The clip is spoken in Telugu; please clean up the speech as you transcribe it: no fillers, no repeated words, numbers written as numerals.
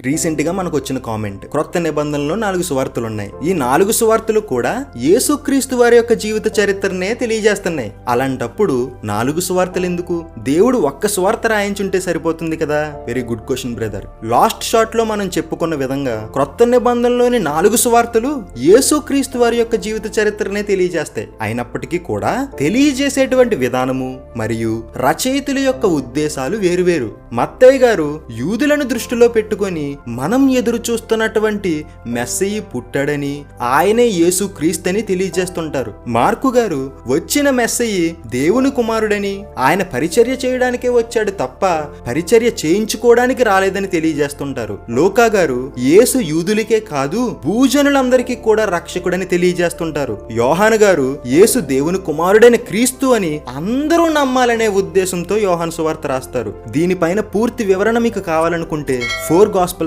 రీసెంట్ గా మనకు వచ్చిన కామెంట్, క్రొత్త నిబంధనలో 4 సువార్తలు ఉన్నాయి. ఈ 4 సువార్తలు కూడా యేసుక్రీస్తు వారి యొక్క జీవిత చరిత్రనే తెలియజేస్తున్నాయి. అలాంటప్పుడు 4 సువార్తలు ఎందుకు? దేవుడు ఒక్క సువార్త రాయించుంటే సరిపోతుంది కదా. Very good question brother. Last shot లో మనం చెప్పుకున్న విధంగా క్రొత్త నిబంధనలోని 4 సువార్తలు యేసుక్రీస్తు వారి యొక్క జీవిత చరిత్రనే తెలియజేస్తాయి. అయినప్పటికీ కూడా తెలియజేసేటువంటి విధానము మరియు రచయితుల యొక్క ఉద్దేశాలు వేరువేరు. మత్తయి గారు యూదులను దృష్టిలో పెట్టుకొని మనం ఎదురు చూస్తున్నటువంటి మెస్సయి పుట్టాడని, ఆయనే యేసు క్రీస్తని తెలియజేస్తుంటారు. మార్కు గారు వచ్చిన మెస్సయి దేవుని కుమారుడని, ఆయన పరిచర్య చేయడానికే వచ్చాడు తప్ప పరిచర్య చేయించుకోవడానికి రాలేదని తెలియజేస్తుంటారు. లూకా గారు యేసు యూదులకే కాదు భూజనులందరికీ కూడా రక్షకుడని తెలియజేస్తుంటారు. యోహాను గారు యేసు దేవుని కుమారుడైన క్రీస్తు అని అందరూ నమ్మాలనే ఉద్దేశంతో యోహాను సువార్త రాస్తారు. దీనిపైన పూర్తి వివరణ మీకు కావాలనుకుంటే 4 గాస్పెల్స్